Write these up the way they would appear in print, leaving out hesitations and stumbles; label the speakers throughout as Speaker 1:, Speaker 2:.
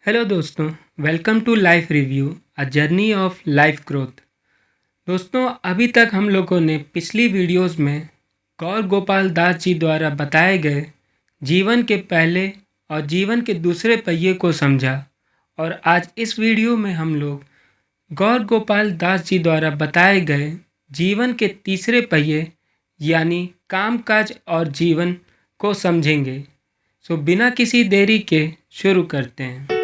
Speaker 1: Hello दोस्तों, welcome to life review a journey of life growth. दोस्तों, अभी तक हम लोगों ने पिछली वीडियोस में गौर गोपाल दास जी द्वारा बताए गए जीवन के पहले और जीवन के दूसरे पहिए को समझा और आज इस वीडियो में हम लोग गौर गोपाल दास जी द्वारा बताए गए जीवन के तीसरे पहिए यानी कामकाज और जीवन को समझेंगे। सो बिना किसी देरी के शुरू करते हैं।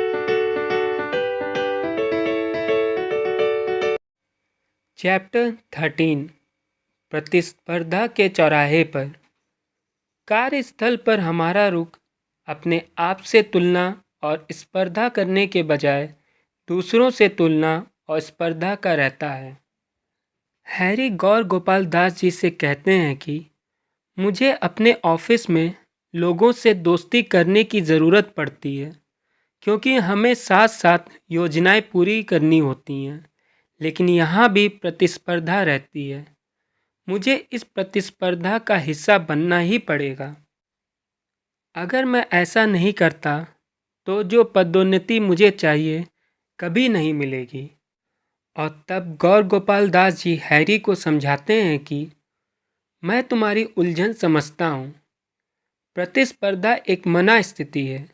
Speaker 1: चैप्टर 13 प्रतिस्पर्धा के चौराहे पर। कार्यस्थल पर हमारा रुख अपने आप से तुलना और स्पर्धा करने के बजाय दूसरों से तुलना और स्पर्धा का रहता है। हैरी गौर गोपाल दास जी से कहते हैं कि मुझे अपने ऑफिस में लोगों से दोस्ती करने की ज़रूरत पड़ती है क्योंकि हमें साथ साथ योजनाएं पूरी करनी होती हैं, लेकिन यहाँ भी प्रतिस्पर्धा रहती है। मुझे इस प्रतिस्पर्धा का हिस्सा बनना ही पड़ेगा। अगर मैं ऐसा नहीं करता तो जो पदोन्नति मुझे चाहिए कभी नहीं मिलेगी। और तब गौर गोपाल दास जी हैरी को समझाते हैं कि मैं तुम्हारी उलझन समझता हूँ। प्रतिस्पर्धा एक मना स्थिति है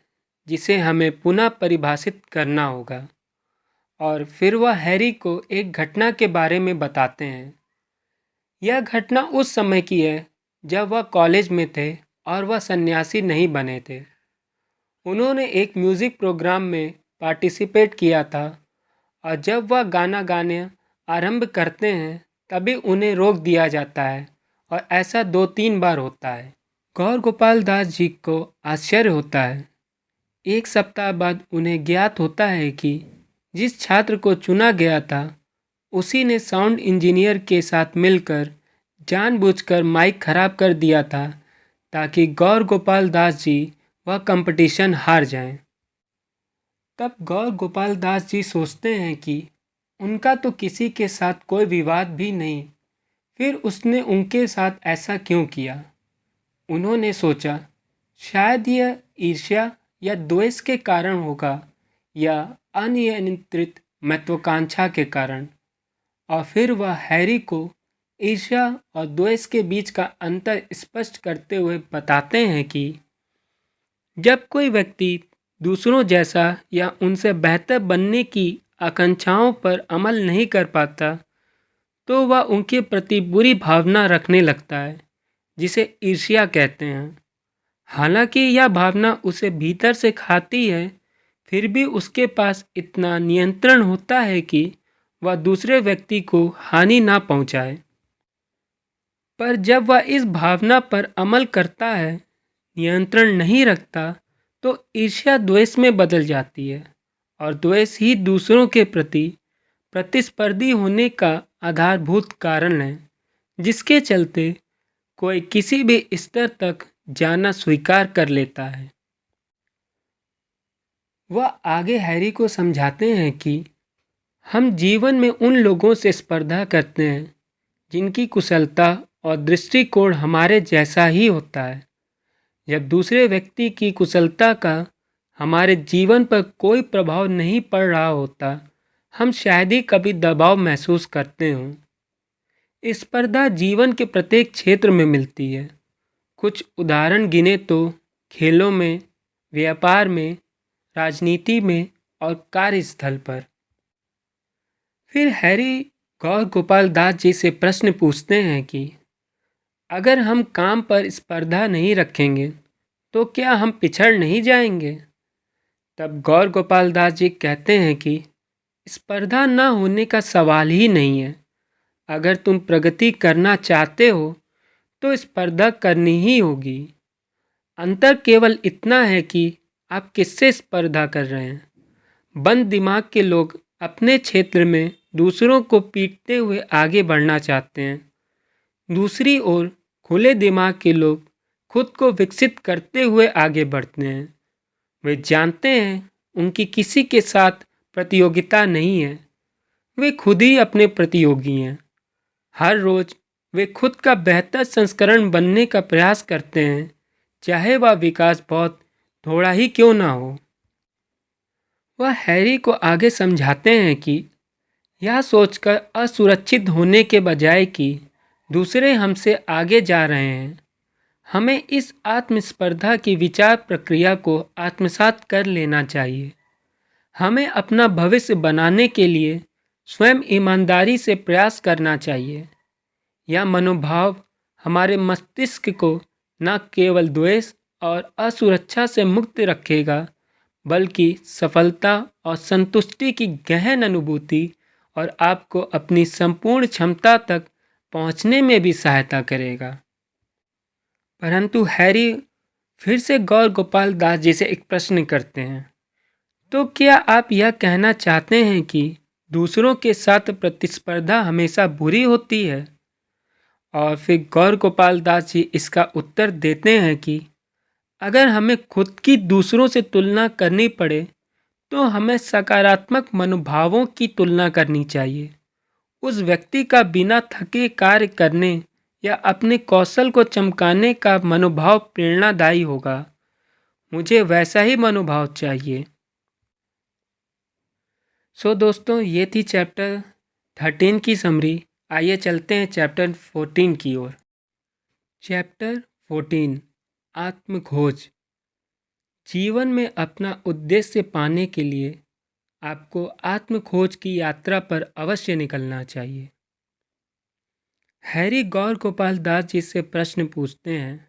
Speaker 1: जिसे हमें पुनः परिभाषित करना होगा। और फिर वह हैरी को एक घटना के बारे में बताते हैं। यह घटना उस समय की है जब वह कॉलेज में थे और वह सन्यासी नहीं बने थे। उन्होंने एक म्यूज़िक प्रोग्राम में पार्टिसिपेट किया था और जब वह गाना गाने आरंभ करते हैं तभी उन्हें रोक दिया जाता है और ऐसा 2-3 बार होता है। गौर गोपाल दास जी को आश्चर्य होता है। एक सप्ताह बाद उन्हें ज्ञात होता है कि जिस छात्र को चुना गया था उसी ने साउंड इंजीनियर के साथ मिलकर जानबूझकर माइक खराब कर दिया था ताकि गौर गोपाल दास जी वह कंपटीशन हार जाएं। तब गौर गोपाल दास जी सोचते हैं कि उनका तो किसी के साथ कोई विवाद भी नहीं, फिर उसने उनके साथ ऐसा क्यों किया। उन्होंने सोचा शायद यह ईर्ष्या या द्वेष के कारण होगा या अनियंत्रित महत्वाकांक्षा के कारण। और फिर वह हैरी को ईर्ष्या और द्वेष के बीच का अंतर स्पष्ट करते हुए बताते हैं कि जब कोई व्यक्ति दूसरों जैसा या उनसे बेहतर बनने की आकांक्षाओं पर अमल नहीं कर पाता तो वह उनके प्रति बुरी भावना रखने लगता है, जिसे ईर्ष्या कहते हैं। हालांकि यह भावना उसे भीतर से खाती है, फिर भी उसके पास इतना नियंत्रण होता है कि वह दूसरे व्यक्ति को हानि ना पहुंचाए। पर जब वह इस भावना पर अमल करता है, नियंत्रण नहीं रखता, तो ईर्ष्या द्वेष में बदल जाती है और द्वेष ही दूसरों के प्रति प्रतिस्पर्धी होने का आधारभूत कारण है, जिसके चलते कोई किसी भी स्तर तक जाना स्वीकार कर लेता है। वह आगे हैरी को समझाते हैं कि हम जीवन में उन लोगों से स्पर्धा करते हैं जिनकी कुशलता और दृष्टिकोण हमारे जैसा ही होता है। जब दूसरे व्यक्ति की कुशलता का हमारे जीवन पर कोई प्रभाव नहीं पड़ रहा होता, हम शायद ही कभी दबाव महसूस करते हों। स्पर्धा जीवन के प्रत्येक क्षेत्र में मिलती है। कुछ उदाहरण गिने तो खेलों में, व्यापार में, राजनीति में और कार्यस्थल पर। फिर हैरी गौर गोपाल दास जी से प्रश्न पूछते हैं कि अगर हम काम पर स्पर्धा नहीं रखेंगे तो क्या हम पिछड़ नहीं जाएंगे। तब गौर गोपाल दास जी कहते हैं कि स्पर्धा न होने का सवाल ही नहीं है। अगर तुम प्रगति करना चाहते हो तो स्पर्धा करनी ही होगी। अंतर केवल इतना है कि आप किससे स्पर्धा कर रहे हैं। बंद दिमाग के लोग अपने क्षेत्र में दूसरों को पीटते हुए आगे बढ़ना चाहते हैं। दूसरी ओर खुले दिमाग के लोग खुद को विकसित करते हुए आगे बढ़ते हैं। वे जानते हैं उनकी किसी के साथ प्रतियोगिता नहीं है, वे खुद ही अपने प्रतियोगी हैं। हर रोज वे खुद का बेहतर संस्करण बनने का प्रयास करते हैं, चाहे वह विकास बहुत थोड़ा ही क्यों ना हो। वह हैरी को आगे समझाते हैं कि यह सोचकर असुरक्षित होने के बजाय कि दूसरे हमसे आगे जा रहे हैं, हमें इस आत्मस्पर्धा की विचार प्रक्रिया को आत्मसात कर लेना चाहिए। हमें अपना भविष्य बनाने के लिए स्वयं ईमानदारी से प्रयास करना चाहिए। यह मनोभाव हमारे मस्तिष्क को न केवल द्वेष और असुरक्षा से मुक्त रखेगा, बल्कि सफलता और संतुष्टि की गहन अनुभूति और आपको अपनी संपूर्ण क्षमता तक पहुंचने में भी सहायता करेगा। परंतु हैरी फिर से गौर गोपाल दास जी से एक प्रश्न करते हैं, तो क्या आप यह कहना चाहते हैं कि दूसरों के साथ प्रतिस्पर्धा हमेशा बुरी होती है? और फिर गौर गोपाल दास जी इसका उत्तर देते हैं कि अगर हमें खुद की दूसरों से तुलना करनी पड़े तो हमें सकारात्मक मनोभावों की तुलना करनी चाहिए। उस व्यक्ति का बिना थके कार्य करने या अपने कौशल को चमकाने का मनोभाव प्रेरणादायी होगा। मुझे वैसा ही मनोभाव चाहिए। दोस्तों, ये थी चैप्टर 13 की समरी। आइए चलते हैं चैप्टर 14 की ओर। चैप्टर 14, आत्मखोज। जीवन में अपना उद्देश्य पाने के लिए आपको आत्मखोज की यात्रा पर अवश्य निकलना चाहिए। हैरी गौर गोपाल दास जी से प्रश्न पूछते हैं,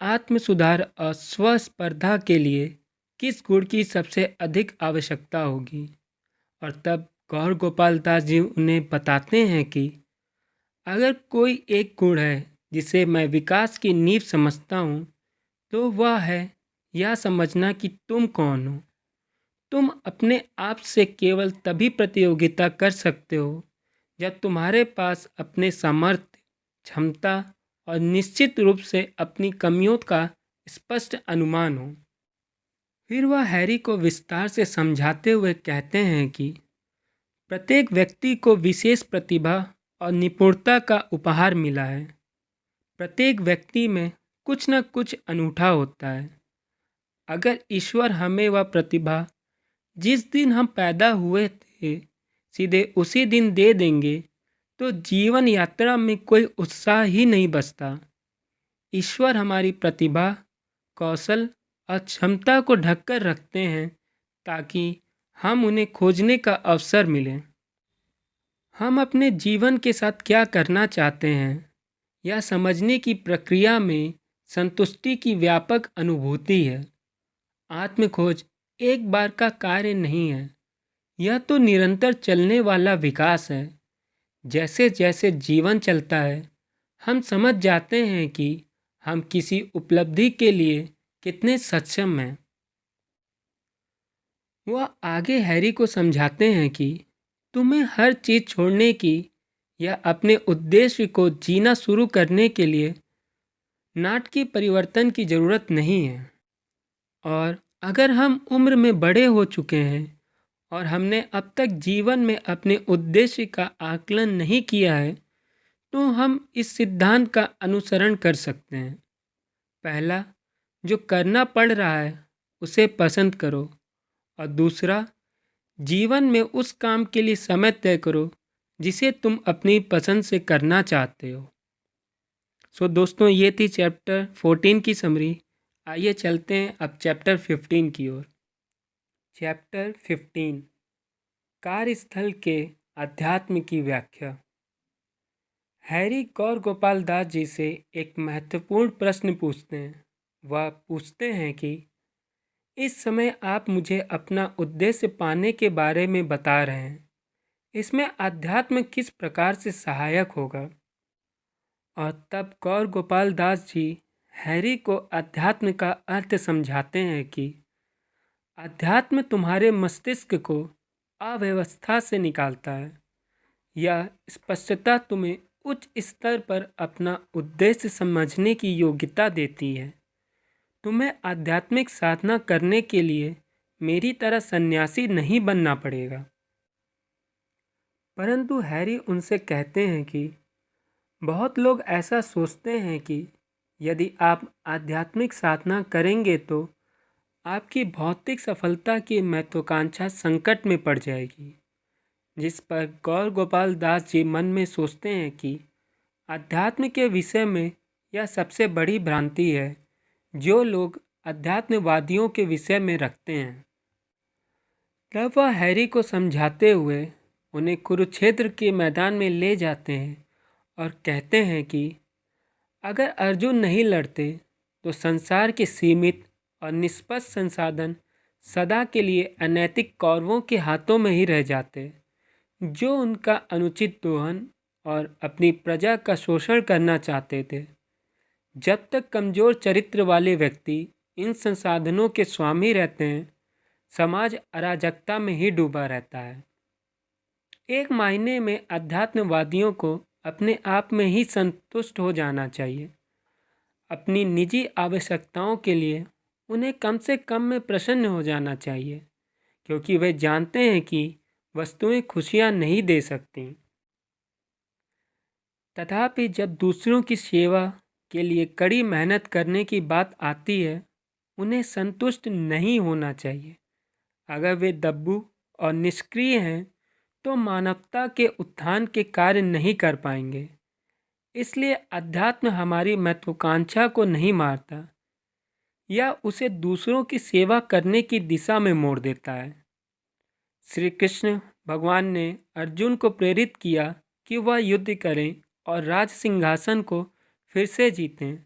Speaker 1: आत्म सुधार और स्वस्पर्धा के लिए किस गुण की सबसे अधिक आवश्यकता होगी? और तब गौर गोपाल दास जी उन्हें बताते हैं कि अगर कोई एक गुण है जिसे मैं विकास की नींव समझता हूँ, तो वह है यह समझना कि तुम कौन हो। तुम अपने आप से केवल तभी प्रतियोगिता कर सकते हो जब तुम्हारे पास अपने सामर्थ्य, क्षमता और निश्चित रूप से अपनी कमियों का स्पष्ट अनुमान हो। फिर वह हैरी को विस्तार से समझाते हुए कहते हैं कि प्रत्येक व्यक्ति को विशेष प्रतिभा और निपुणता का उपहार मिला है। प्रत्येक व्यक्ति में कुछ न कुछ अनूठा होता है। अगर ईश्वर हमें वह प्रतिभा जिस दिन हम पैदा हुए थे सीधे उसी दिन दे देंगे, तो जीवन यात्रा में कोई उत्साह ही नहीं बचता। ईश्वर हमारी प्रतिभा, कौशल और क्षमता को ढककर रखते हैं ताकि हम उन्हें खोजने का अवसर मिले। हम अपने जीवन के साथ क्या करना चाहते हैं यह समझने की प्रक्रिया में संतुष्टि की व्यापक अनुभूति है। आत्मखोज एक बार का कार्य नहीं है, यह तो निरंतर चलने वाला विकास है। जैसे जैसे जीवन चलता है, हम समझ जाते हैं कि हम किसी उपलब्धि के लिए कितने सक्षम हैं। वह आगे हैरी को समझाते हैं कि तुम्हें हर चीज़ छोड़ने की या अपने उद्देश्य को जीना शुरू करने के लिए नाटकीय परिवर्तन की ज़रूरत नहीं है। और अगर हम उम्र में बड़े हो चुके हैं और हमने अब तक जीवन में अपने उद्देश्य का आकलन नहीं किया है, तो हम इस सिद्धांत का अनुसरण कर सकते हैं। पहला, जो करना पड़ रहा है उसे पसंद करो, और दूसरा, जीवन में उस काम के लिए समय तय करो जिसे तुम अपनी पसंद से करना चाहते हो। दोस्तों, ये थी चैप्टर 14 की समरी। आइए चलते हैं अब चैप्टर 15 की ओर। चैप्टर 15, कार्यस्थल के अध्यात्म की व्याख्या। हैरी गौर गोपाल दास जी से एक महत्वपूर्ण प्रश्न पूछते हैं। वह पूछते हैं कि इस समय आप मुझे अपना उद्देश्य पाने के बारे में बता रहे हैं, इसमें अध्यात्म किस प्रकार से सहायक होगा? और तब गौर गोपाल दास जी हैरी को अध्यात्म का अर्थ समझाते हैं कि अध्यात्म तुम्हारे मस्तिष्क को अव्यवस्था से निकालता है। यह स्पष्टता तुम्हें उच्च स्तर पर अपना उद्देश्य समझने की योग्यता देती है। तुम्हें आध्यात्मिक साधना करने के लिए मेरी तरह सन्यासी नहीं बनना पड़ेगा। परंतु हैरी उनसे कहते हैं कि बहुत लोग ऐसा सोचते हैं कि यदि आप आध्यात्मिक साधना करेंगे तो आपकी भौतिक सफलता की महत्वाकांक्षा संकट में पड़ जाएगी। जिस पर गौर गोपाल दास जी मन में सोचते हैं कि अध्यात्म के विषय में यह सबसे बड़ी भ्रांति है जो लोग अध्यात्मवादियों के विषय में रखते हैं। तब वह हैरी को समझाते हुए उन्हें कुरुक्षेत्र के मैदान में ले जाते हैं और कहते हैं कि अगर अर्जुन नहीं लड़ते तो संसार के सीमित और निष्पक्ष संसाधन सदा के लिए अनैतिक कौरवों के हाथों में ही रह जाते, जो उनका अनुचित दोहन और अपनी प्रजा का शोषण करना चाहते थे। जब तक कमजोर चरित्र वाले व्यक्ति इन संसाधनों के स्वामी रहते हैं, समाज अराजकता में ही डूबा रहता है। एक मायने में अध्यात्मवादियों को अपने आप में ही संतुष्ट हो जाना चाहिए। अपनी निजी आवश्यकताओं के लिए उन्हें कम से कम में प्रसन्न हो जाना चाहिए, क्योंकि वे जानते हैं कि वस्तुएं खुशियां नहीं दे सकती। तथापि जब दूसरों की सेवा के लिए कड़ी मेहनत करने की बात आती है, उन्हें संतुष्ट नहीं होना चाहिए। अगर वे दब्बू और निष्क्रिय हैं तो मानवता के उत्थान के कार्य नहीं कर पाएंगे। इसलिए अध्यात्म हमारी महत्वाकांक्षा को नहीं मारता या उसे दूसरों की सेवा करने की दिशा में मोड़ देता है। श्री कृष्ण भगवान ने अर्जुन को प्रेरित किया कि वह युद्ध करें और राज सिंहासन को फिर से जीतें।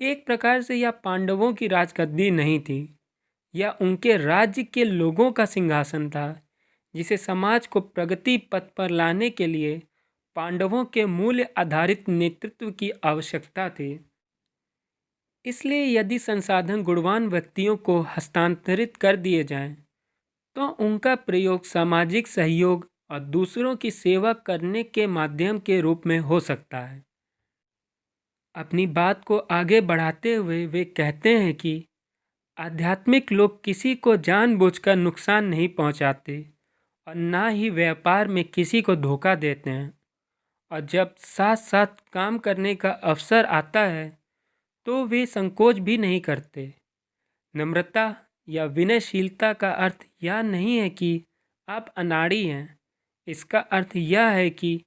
Speaker 1: एक प्रकार से यह पांडवों की राजगद्दी नहीं थी, यह उनके राज्य के लोगों का सिंहासन था, जिसे समाज को प्रगति पथ पर लाने के लिए पांडवों के मूल्य आधारित नेतृत्व की आवश्यकता थी। इसलिए यदि संसाधन गुणवान व्यक्तियों को हस्तांतरित कर दिए जाएं, तो उनका प्रयोग सामाजिक सहयोग और दूसरों की सेवा करने के माध्यम के रूप में हो सकता है। अपनी बात को आगे बढ़ाते हुए वे कहते हैं कि आध्यात्मिक लोग किसी को जानबूझकर नुकसान नहीं पहुंचाते और ना ही व्यापार में किसी को धोखा देते हैं, और जब साथ साथ काम करने का अवसर आता है तो वे संकोच भी नहीं करते। नम्रता या विनयशीलता का अर्थ यह नहीं है कि आप अनाड़ी हैं। इसका अर्थ यह है कि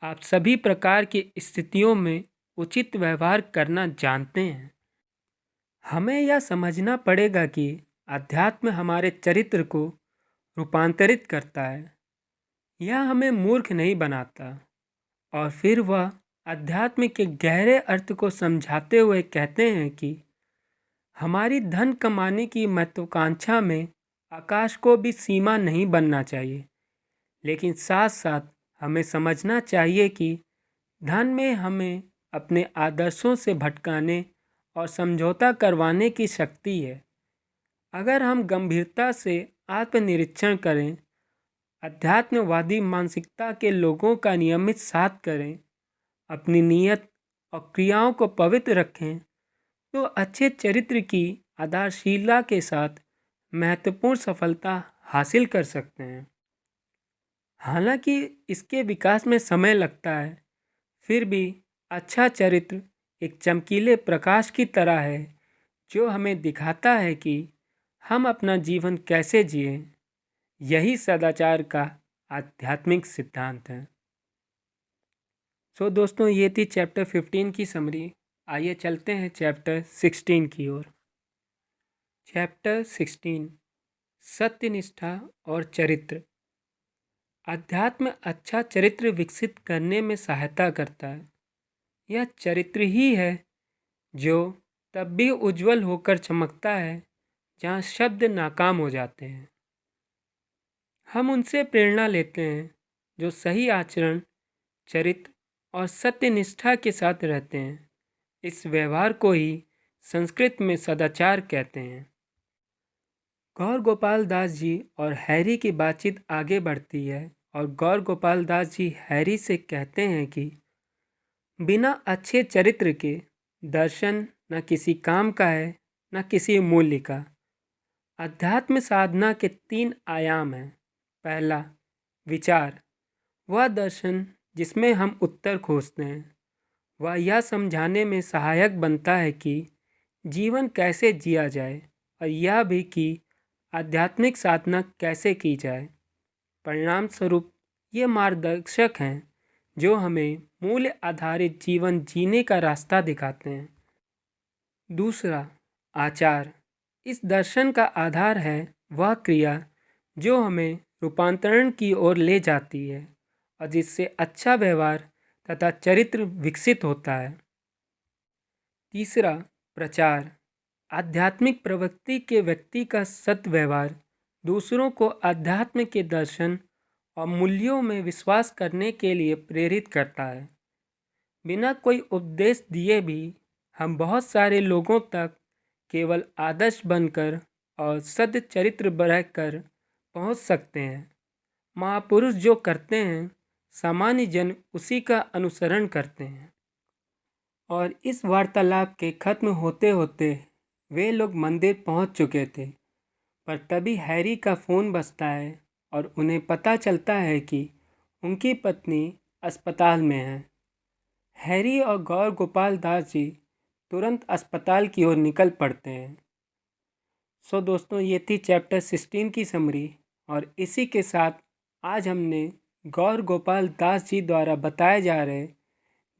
Speaker 1: आप सभी प्रकार की स्थितियों में उचित व्यवहार करना जानते हैं। हमें यह समझना पड़ेगा कि अध्यात्म हमारे चरित्र को रूपांतरित करता है, यह हमें मूर्ख नहीं बनाता। और फिर वह अध्यात्म के गहरे अर्थ को समझाते हुए कहते हैं कि हमारी धन कमाने की महत्वाकांक्षा में आकाश को भी सीमा नहीं बनना चाहिए, लेकिन साथ साथ हमें समझना चाहिए कि धन में हमें अपने आदर्शों से भटकाने और समझौता करवाने की शक्ति है। अगर हम गंभीरता से आत्मनिरीक्षण करें, अध्यात्मवादी मानसिकता के लोगों का नियमित साथ करें, अपनी नीयत और क्रियाओं को पवित्र रखें, तो अच्छे चरित्र की आधारशिला के साथ महत्वपूर्ण सफलता हासिल कर सकते हैं। हालांकि इसके विकास में समय लगता है, फिर भी अच्छा चरित्र एक चमकीले प्रकाश की तरह है जो हमें दिखाता है कि हम अपना जीवन कैसे जिएं। यही सदाचार का आध्यात्मिक सिद्धांत है। दोस्तों, ये थी चैप्टर 15 की समरी। आइए चलते हैं चैप्टर 16 की ओर। चैप्टर 16, सत्यनिष्ठा और चरित्र। अध्यात्म अच्छा चरित्र विकसित करने में सहायता करता है। यह चरित्र ही है जो तब भी उज्जवल होकर चमकता है जहाँ शब्द नाकाम हो जाते हैं। हम उनसे प्रेरणा लेते हैं जो सही आचरण, चरित्र और सत्यनिष्ठा के साथ रहते हैं। इस व्यवहार को ही संस्कृत में सदाचार कहते हैं। गौर गोपाल दास जी और हैरी की बातचीत आगे बढ़ती है और गौर गोपाल दास जी हैरी से कहते हैं कि बिना अच्छे चरित्र के दर्शन न किसी काम का है न किसी मूल्य का। अध्यात्म साधना के 3 आयाम हैं। पहला, विचार, वह दर्शन जिसमें हम उत्तर खोजते हैं। वह यह समझाने में सहायक बनता है कि जीवन कैसे जिया जाए और यह भी कि आध्यात्मिक साधना कैसे की जाए। परिणाम स्वरूप ये मार्गदर्शक हैं जो हमें मूल्य आधारित जीवन जीने का रास्ता दिखाते हैं। दूसरा, आचार। इस दर्शन का आधार है वह क्रिया जो हमें रूपांतरण की ओर ले जाती है और जिससे अच्छा व्यवहार तथा चरित्र विकसित होता है। तीसरा, प्रचार। आध्यात्मिक प्रवृत्ति के व्यक्ति का सद्व्यवहार दूसरों को अध्यात्म के दर्शन और मूल्यों में विश्वास करने के लिए प्रेरित करता है। बिना कोई उपदेश दिए भी हम बहुत सारे लोगों तक केवल आदर्श बनकर और सच्चरित्र बनकर पहुंच सकते हैं। महापुरुष जो करते हैं, सामान्य जन उसी का अनुसरण करते हैं। और इस वार्तालाप के खत्म होते होते वे लोग मंदिर पहुंच चुके थे, पर तभी हैरी का फ़ोन बजता है और उन्हें पता चलता है कि उनकी पत्नी अस्पताल में है। हैरी और गौर गोपाल दास जी तुरंत अस्पताल की ओर निकल पड़ते हैं। सो दोस्तों, ये थी चैप्टर 16 की समरी, और इसी के साथ आज हमने गौर गोपाल दास जी द्वारा बताए जा रहे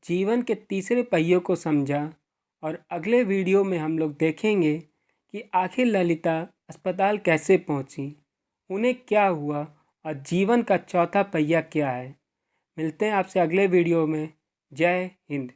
Speaker 1: जीवन के तीसरे पहियों को समझा। और अगले वीडियो में हम लोग देखेंगे कि आखिर ललिता अस्पताल कैसे पहुंची, उन्हें क्या हुआ और जीवन का चौथा पहिया क्या है। मिलते हैं आपसे अगले वीडियो में। जय हिंद।